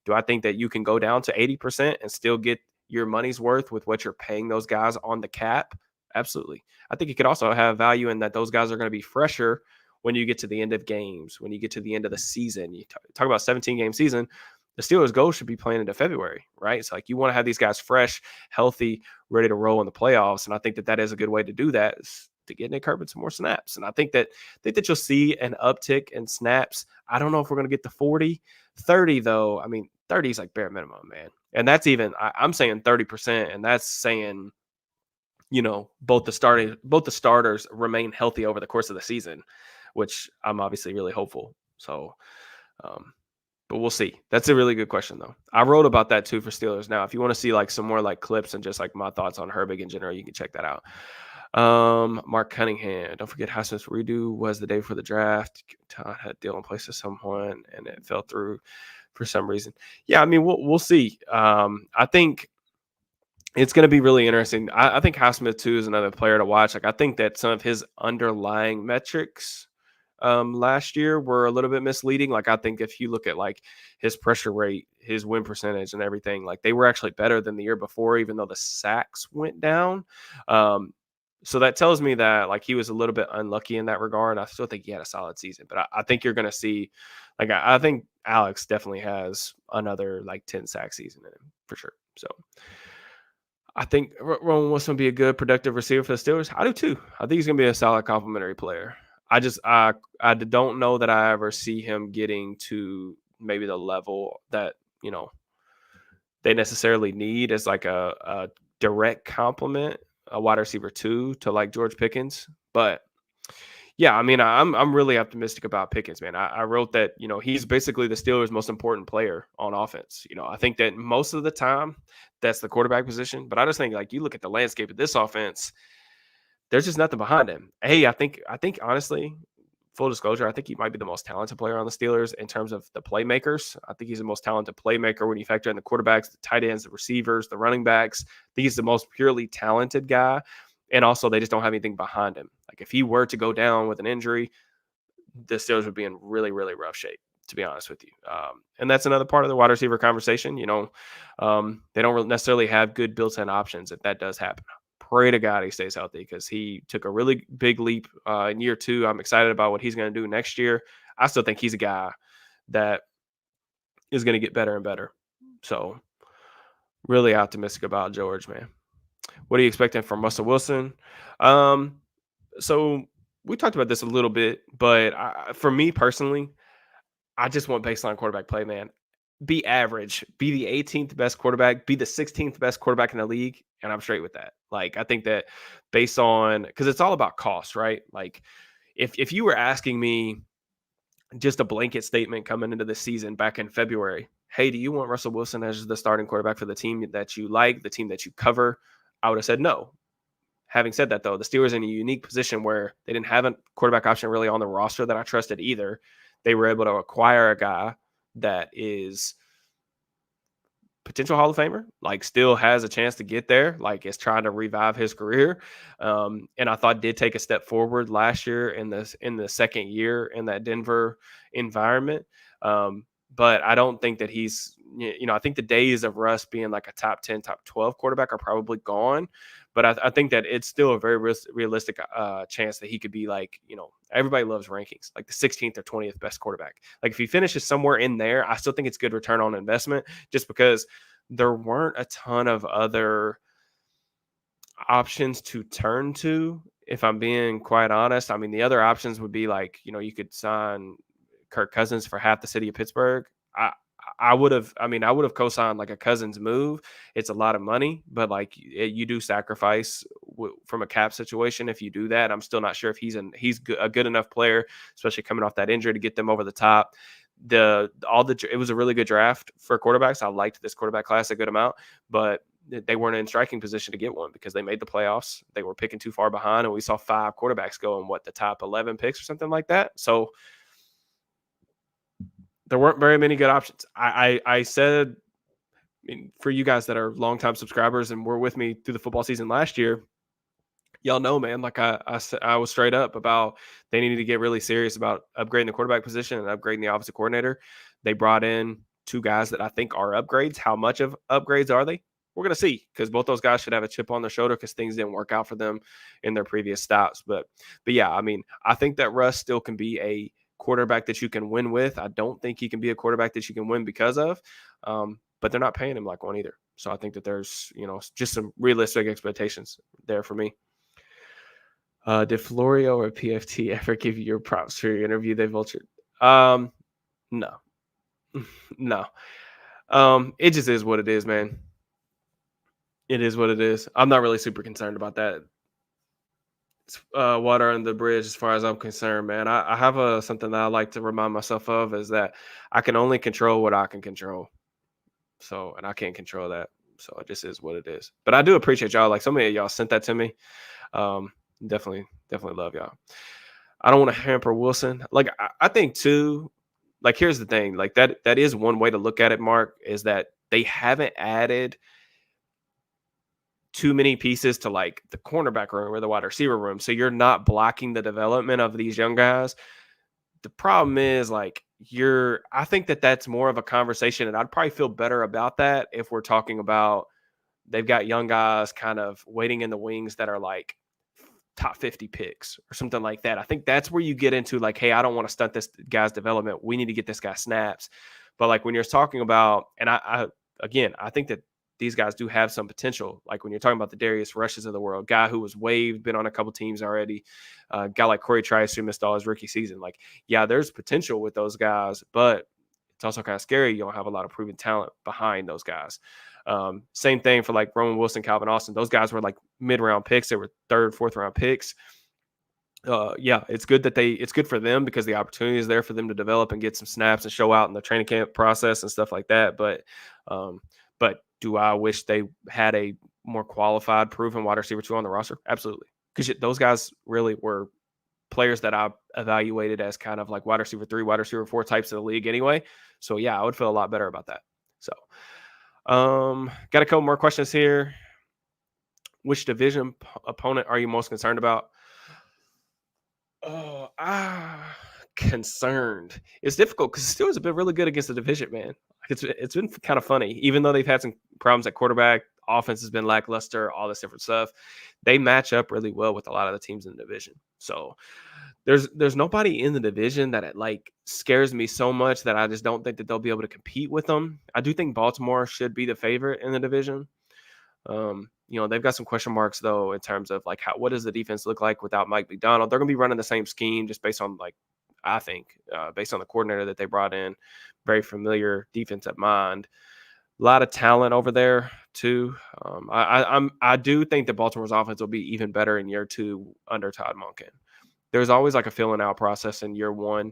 Do I think that you can go down to 80% and still get your money's worth with what you're paying those guys on the cap? Absolutely. I think it could also have value in that those guys are going to be fresher when you get to the end of games, when you get to the end of the season. You talk about 17-game season. The Steelers' goal should be playing into February, right? It's like you want to have these guys fresh, healthy, ready to roll in the playoffs, and I think that that is a good way to do that. Is to get Nick Herbert some more snaps, and I think that you'll see an uptick in snaps. I don't know if we're going to get to 40, 30 though. I mean, 30 is like bare minimum, man, and that's even I'm saying 30%, and that's saying both the starters remain healthy over the course of the season, which I'm obviously really hopeful. So, um, but we'll see. That's a really good question, though. I wrote about that too for Steelers. Now, if you want to see like some more like clips and just like my thoughts on Herbig in general, you can check that out. Mark Cunningham. Don't forget Highsmith's redo was the day before the draft. Todd had a deal in place with someone and it fell through for some reason. Yeah, I mean we'll see. I think it's going to be really interesting. I think Highsmith too is another player to watch. Like I think that some of his underlying metrics last year were a little bit misleading. Like I think if you look at like his pressure rate, his win percentage, and everything, like they were actually better than the year before, even though the sacks went down. So that tells me that like he was a little bit unlucky in that regard. I still think he had a solid season, but I think you're going to see, like I think Alex definitely has another like 10 sack season in him for sure. So I think Roman Wilson will be a good productive receiver for the Steelers. I do too. I think he's going to be a solid complementary player. I don't know that I ever see him getting to maybe the level that they necessarily need as like a direct complement, a wide receiver two to like George Pickens. But yeah, I mean, I'm really optimistic about Pickens, man. I wrote that he's basically the Steelers' most important player on offense. I think that most of the time that's the quarterback position, but I just think like you look at the landscape of this offense, there's just nothing behind him. Hey, I think honestly, full disclosure, I think he might be the most talented player on the Steelers in terms of the playmakers. I think he's the most talented playmaker when you factor in the quarterbacks, the tight ends, the receivers, the running backs. I think he's the most purely talented guy. And also, they just don't have anything behind him. Like if he were to go down with an injury, the Steelers would be in really, really rough shape, to be honest with you. And that's another part of the wide receiver conversation. They don't really necessarily have good built-in options if that does happen. Pray to God he stays healthy because he took a really big leap in year two. I'm excited about what he's going to do next year. I still think he's a guy that is going to get better and better. So really optimistic about George, man. What are you expecting from Russell Wilson? So we talked about this a little bit, but for me personally, I just want baseline quarterback play, man. Be average, be the 18th best quarterback, be the 16th best quarterback in the league, and I'm straight with that. Like I think that based on because it's all about cost, right? Like if you were asking me just a blanket statement coming into the season back in February, hey, do you want Russell Wilson as the starting quarterback for the team that you like, the team that you cover? I would have said no. Having said that, though, the Steelers are in a unique position where they didn't have a quarterback option really on the roster that I trusted either. They were able to acquire a guy that is potential Hall of Famer, like still has a chance to get there, like is trying to revive his career. And I thought did take a step forward last year in the second year in that Denver environment. But I don't think that he's, I think the days of Russ being like a top 10, top 12 quarterback are probably gone. But I think that it's still a very realistic chance that he could be like, everybody loves rankings, like the 16th or 20th best quarterback. Like if he finishes somewhere in there, I still think it's good return on investment just because there weren't a ton of other options to turn to. If I'm being quite honest, I mean, the other options would be like, you could sign Kirk Cousins for half the city of Pittsburgh. I would have co-signed like a Cousins move. It's a lot of money, but like you do sacrifice from a cap situation if you do that. I'm still not sure if he's a good enough player, especially coming off that injury to get them over the top. It was a really good draft for quarterbacks. I liked this quarterback class a good amount, but they weren't in striking position to get one because they made the playoffs. They were picking too far behind, and we saw 5 quarterbacks go in the top 11 picks or something like that. So there weren't very many good options. I said, for you guys that are longtime subscribers and were with me through the football season last year, y'all know, man, like I was straight up about they needed to get really serious about upgrading the quarterback position and upgrading the offensive coordinator. They brought in two guys that I think are upgrades. How much of upgrades are they? We're going to see, because both those guys should have a chip on their shoulder because things didn't work out for them in their previous stops. But yeah, I mean, I think that Russ still can be a quarterback that you can win with. I don't think he can be a quarterback that you can win because of, but they're not paying him like one either. So I think that there's, just some realistic expectations there for me. Did Florio or PFT ever give you your props for your interview they vultured? No. No. It just is what it is, man. It is what it is. I'm not really super concerned about that. It's water under the bridge as far as I'm concerned, man. I have something that I like to remind myself of is that I can only control what I can control. So, and I can't control that. So it just is what it is. But I do appreciate y'all. Like, so many of y'all sent that to me. Definitely love y'all. I don't want to hamper Wilson. Like, I think too, like, here's the thing. Like, that is one way to look at it, Mark, is that they haven't added too many pieces to like the cornerback room or the wide receiver room. So you're not blocking the development of these young guys. The problem is, like, I think that that's more of a conversation, and I'd probably feel better about that if we're talking about they've got young guys kind of waiting in the wings that are like top 50 picks or something like that. I think that's where you get into like, hey, I don't want to stunt this guy's development. We need to get this guy snaps. But like when you're talking about, and I think that these guys do have some potential. Like when you're talking about the Darius Rushes of the world, guy who was waived, been on a couple teams already, guy like Corey Trice who missed all his rookie season. Like, yeah, there's potential with those guys, but it's also kind of scary. You don't have a lot of proven talent behind those guys. Same thing for like Roman Wilson, Calvin Austin. Those guys were like mid-round picks. They were third, fourth round picks. Yeah, it's good for them because the opportunity is there for them to develop and get some snaps and show out in the training camp process and stuff like that. But do I wish they had a more qualified, proven wide receiver 2 on the roster? Absolutely. Because those guys really were players that I evaluated as kind of like wide receiver 3, wide receiver 4 types of the league anyway. So yeah, I would feel a lot better about that. So got a couple more questions here. Which division opponent are you most concerned about? Concerned. It's difficult because the Steelers have been really good against the division, man. It's been kind of funny, even though they've had some problems at quarterback. Offense has been lackluster, all this different stuff. They match up really well with a lot of the teams in the division. So there's nobody in the division that it like scares me so much that I just don't think that they'll be able to compete with them. I do think Baltimore should be the favorite in the division. They've got some question marks though in terms of like what does the defense look like without Mike McDonald? They're going to be running the same scheme just based on like I think based on the coordinator that they brought in, very familiar defensive mind. A lot of talent over there too. I do think that Baltimore's offense will be even better in year 2 under Todd Monken. There's always like a filling out process in year 1.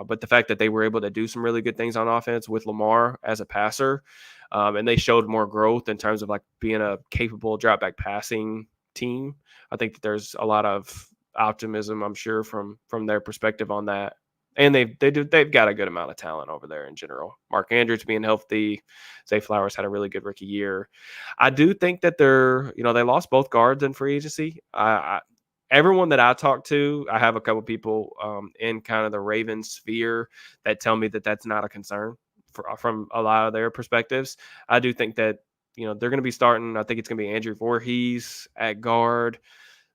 But the fact that they were able to do some really good things on offense with Lamar as a passer, and they showed more growth in terms of like being a capable drop back passing team. I think that there's a lot of optimism, I'm sure, from their perspective on that. And they've got a good amount of talent over there in general. Mark Andrews being healthy, Zay Flowers had a really good rookie year. I do think that they lost both guards in free agency. Everyone that I talk to, I have a couple people in kind of the Ravens sphere that tell me that that's not a concern from a lot of their perspectives. I do think that, they're going to be starting. I think it's going to be Andrew Voorhees at guard.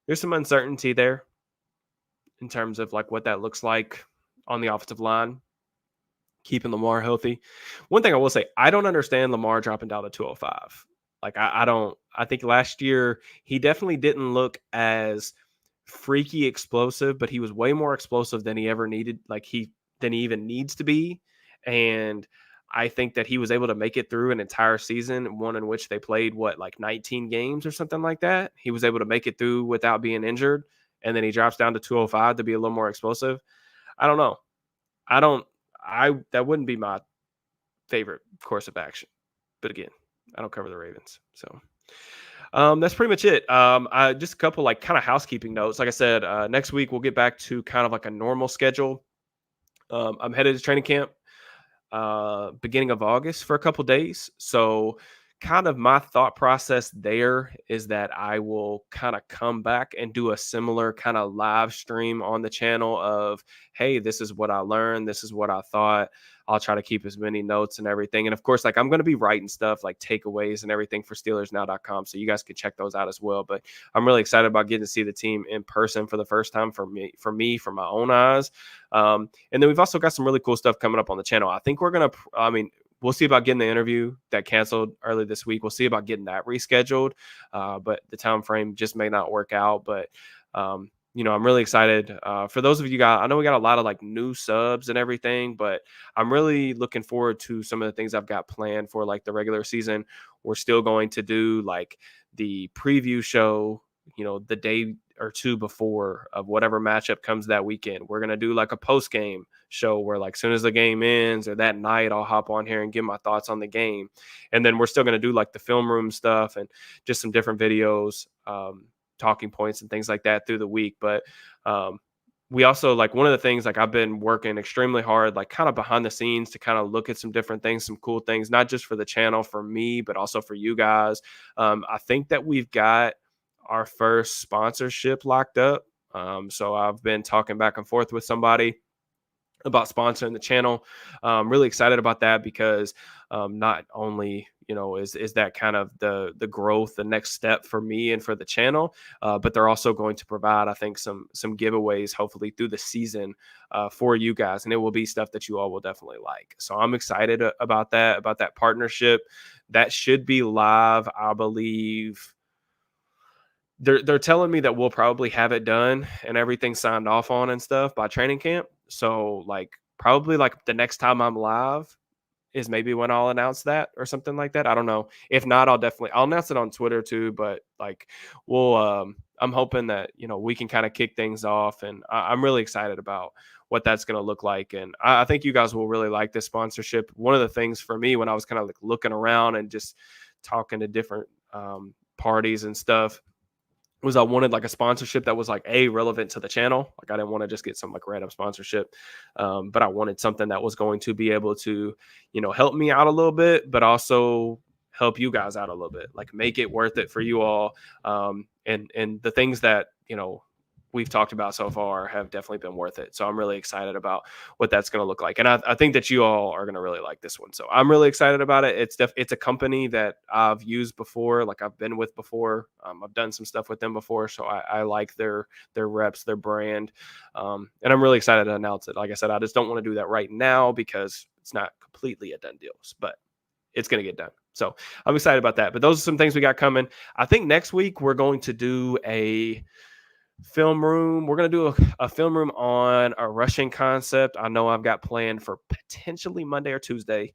There's some uncertainty there in terms of like what that looks like on the offensive line, keeping Lamar healthy. One thing I will say, I don't understand Lamar dropping down to 205. Like I don't. I think last year he definitely didn't look as freaky explosive, but he was way more explosive than he ever needed. Than he even needs to be. And I think that he was able to make it through an entire season, one in which they played 19 games or something like that. He was able to make it through without being injured. And then he drops down to 205 to be a little more explosive. I don't know. That wouldn't be my favorite course of action. But again, I don't cover the Ravens. So that's pretty much it. Just a couple like kind of housekeeping notes. Like I said, next week we'll get back to kind of like a normal schedule. I'm headed to training camp beginning of August for a couple days. So kind of my thought process there is that I will kind of come back and do a similar kind of live stream on the channel of, hey, this is what I learned. This is what I thought. I'll try to keep as many notes and everything. And of course, like I'm going to be writing stuff like takeaways and everything for SteelersNow.com. So you guys can check those out as well. But I'm really excited about getting to see the team in person for the first time for my own eyes. And then we've also got some really cool stuff coming up on the channel. I think we'll see about getting the interview that canceled early this week. We'll see about getting that rescheduled, but the time frame just may not work out. But I'm really excited for those of you guys. I know we got a lot of like new subs and everything, but I'm really looking forward to some of the things I've got planned for like the regular season. We're still going to do like the preview show, the day or two before of whatever matchup comes that weekend. We're going to do like a post game show where like as soon as the game ends or that night, I'll hop on here and give my thoughts on the game. And then we're still going to do like the film room stuff and just some different videos, talking points and things like that through the week. But we also, like, one of the things, like, I've been working extremely hard, like kind of behind the scenes to kind of look at some different things, some cool things, not just for the channel, for me, but also for you guys. I think that we've got our first sponsorship locked up. So I've been talking back and forth with somebody about sponsoring the channel. Really excited about that because not only is that kind of the growth, the next step for me and for the channel, but they're also going to provide, I think, some giveaways hopefully through the season for you guys, and it will be stuff that you all will definitely like. So I'm excited about that partnership. That should be live, I believe. They're telling me that we'll probably have it done and everything signed off on and stuff by training camp. So like probably like the next time I'm live is maybe when I'll announce that or something like that. I don't know. If not, I'll announce it on Twitter too. But like I'm hoping that we can kind of kick things off, and I'm really excited about what that's going to look like. And I think you guys will really like this sponsorship. One of the things for me when I was kind of like looking around and just talking to different parties and stuff was I wanted like a sponsorship that was like relevant to the channel. Like I didn't want to just get some like random sponsorship, but I wanted something that was going to be able to, help me out a little bit, but also help you guys out a little bit, like make it worth it for you all. And the things that, we've talked about so far have definitely been worth it. So I'm really excited about what that's going to look like. And I think that you all are going to really like this one. So I'm really excited about it. It's a company that I've used before, like I've been with before. I've done some stuff with them before. So I like their reps, their brand. And I'm really excited to announce it. Like I said, I just don't want to do that right now because it's not completely a done deal, but it's going to get done. So I'm excited about that. But those are some things we got coming. I think next week we're going to do a film room. We're going to do a film room on a rushing concept. I know I've got planned for potentially Monday or Tuesday.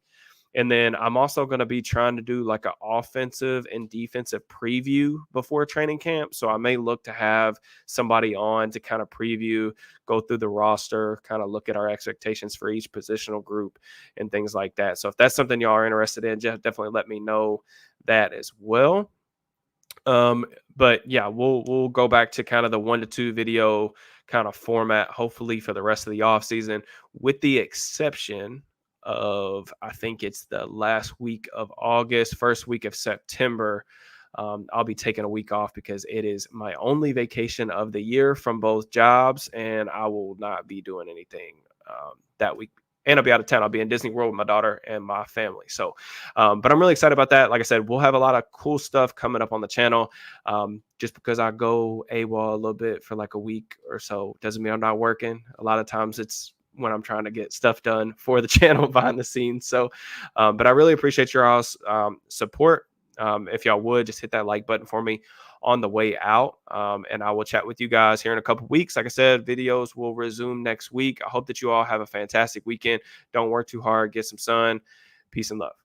And then I'm also going to be trying to do like an offensive and defensive preview before training camp. So I may look to have somebody on to kind of preview, go through the roster, kind of look at our expectations for each positional group and things like that. So if that's something y'all are interested in, just definitely let me know that as well. But yeah, we'll go back to kind of the 1 to 2 video kind of format, hopefully for the rest of the off season, with the exception of, I think it's the last week of August, first week of September. I'll be taking a week off because it is my only vacation of the year from both jobs, and I will not be doing anything that week. And I'll be out of town. I'll be in Disney World with my daughter and my family. So, but I'm really excited about that. Like I said, we'll have a lot of cool stuff coming up on the channel. Just because I go AWOL a little bit for like a week or so doesn't mean I'm not working. A lot of times it's when I'm trying to get stuff done for the channel behind the scenes. So, but I really appreciate your all's support. If y'all would just hit that like button for me on the way out. And I will chat with you guys here in a couple weeks. Like I said, videos will resume next week. I hope that you all have a fantastic weekend. Don't work too hard. Get some sun. Peace and love.